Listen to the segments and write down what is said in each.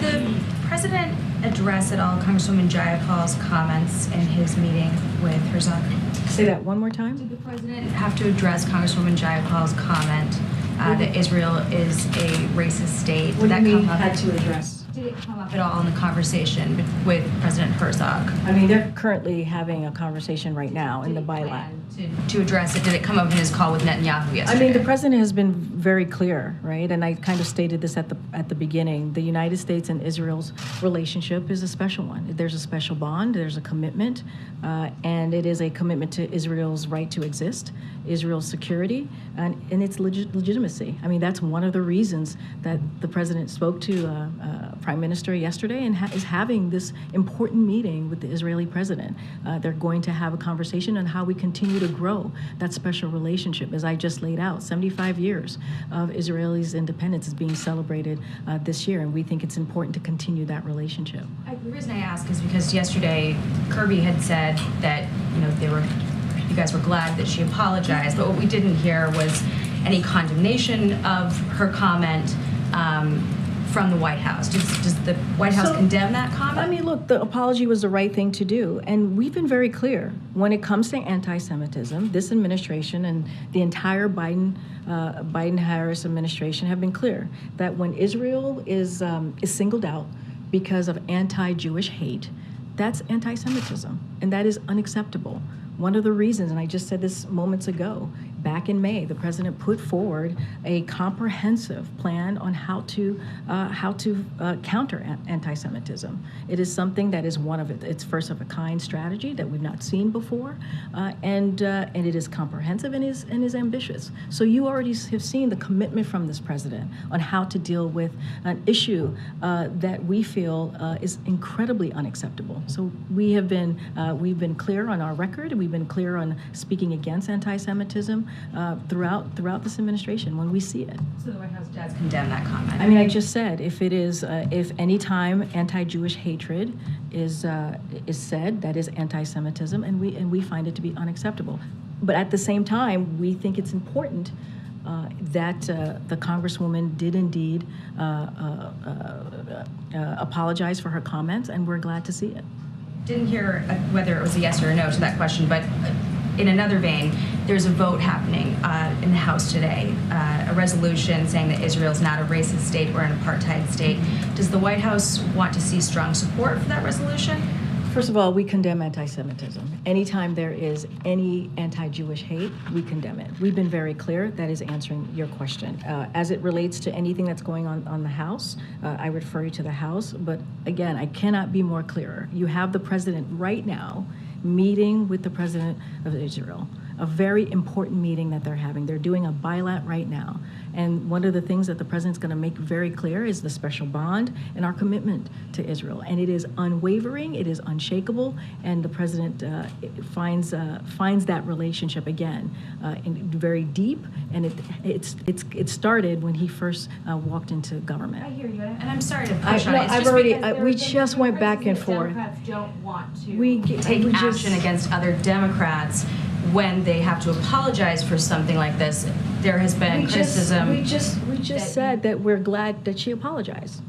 the president address at all Congresswoman Jayapal's comments in his meeting with Herzog? Say that one more time. Did the president have to address Congresswoman Jayapal's comment that Israel is a racist state? What do you mean had to address? Did it come up at all in the conversation with President Herzog? I mean, they're currently having a conversation right now in the bilat. To address it, did it come up in his call with Netanyahu yesterday? I mean, the president has been very clear, right? And I kind of stated this at the beginning. The United States and Israel's relationship is a special one. There's a special bond. There's a commitment, and it is a commitment to Israel's right to exist, Israel's security, and its legitimacy. I mean, that's one of the reasons that the president spoke to Prime Minister yesterday and is having this important meeting with the Israeli president. They're going to have a conversation on how we continue to grow that special relationship. As I just laid out, 75 years of Israel's independence is being celebrated this year, and we think it's important to continue that relationship. The reason I ask is because yesterday Kirby had said that you guys were glad that she apologized, but what we didn't hear was any condemnation of her comment from the White House. Does the White House condemn that comment? I mean, look, the apology was the right thing to do. And we've been very clear when it comes to anti-Semitism. This administration and the entire Biden-Harris administration have been clear that when Israel is singled out because of anti-Jewish hate, that's anti-Semitism, and that is unacceptable. One of the reasons, and I just said this moments ago, back in May, the president put forward a comprehensive plan on how to counter anti-Semitism. It is something that is it's first of a kind strategy that we've not seen before, and it is comprehensive and is ambitious. So you already have seen the commitment from this president on how to deal with an issue that we feel is incredibly unacceptable. So we've been clear on our record. We've been clear on speaking against anti-Semitism throughout this administration when we see it. So the White House does condemn that comment? I mean, I just said if any time anti-Jewish hatred is said, that is anti-Semitism, and we find it to be unacceptable. But at the same time, we think it's important that the Congresswoman did indeed apologize for her comments, and we're glad to see it. Didn't hear whether it was a yes or a no to that question, but in another vein, there's a vote happening in the House today, a resolution saying that Israel is not a racist state or an apartheid state. Does the White House want to see strong support for that resolution? First of all, we condemn anti-Semitism. Anytime there is any anti-Jewish hate, we condemn it. We've been very clear. That is answering your question. As it relates to anything that's going on the House, I refer you to the House. But again, I cannot be more clearer. You have the president right now meeting with the president of Israel, a very important meeting that they're having. They're doing a bilat right now. And one of the things that the president's going to make very clear is the special bond and our commitment to Israel. And it is unwavering, it is unshakable, and the president finds that relationship again very deep. And it started when he first walked into government. I hear you, and I'm sorry to push on it. We just went back and forth. Democrats don't want to take action against other Democrats when they have to apologize for something like this. There has been criticism. We just said that we're glad that she apologized.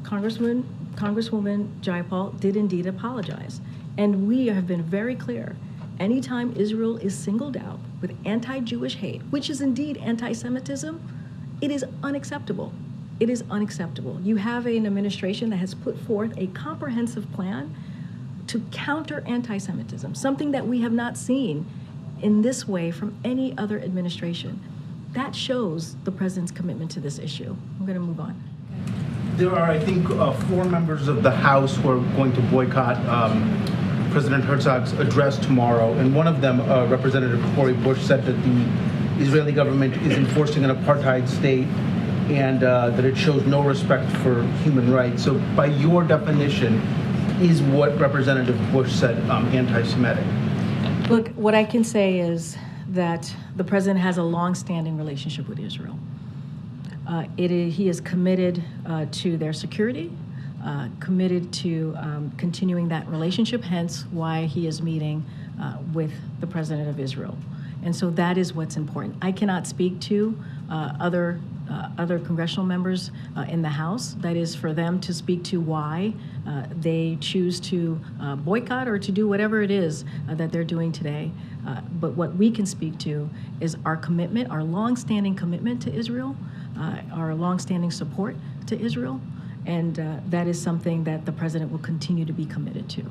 Congresswoman Jayapal did indeed apologize. And we have been very clear. Anytime Israel is singled out with anti-Jewish hate, which is indeed anti-Semitism, it is unacceptable. It is unacceptable. You have an administration that has put forth a comprehensive plan to counter anti-Semitism, something that we have not seen in this way from any other administration. That shows the president's commitment to this issue. I'm going to move on. There are, I think, 4 members of the House who are going to boycott President Herzog's address tomorrow, and one of them, Representative Cori Bush, said that the Israeli government is enforcing an apartheid state and that it shows no respect for human rights. So by your definition, is what Representative Bush said anti-Semitic? Look, what I can say is that the president has a long-standing relationship with Israel. He is committed to their security, committed to continuing that relationship, hence why he is meeting with the president of Israel. And so that is what's important. I cannot speak to other other congressional members in the House. That is for them to speak to why they choose to boycott or to do whatever it is that they're doing today. But what we can speak to is our commitment, our longstanding commitment to Israel, our longstanding support to Israel, and that is something that the president will continue to be committed to.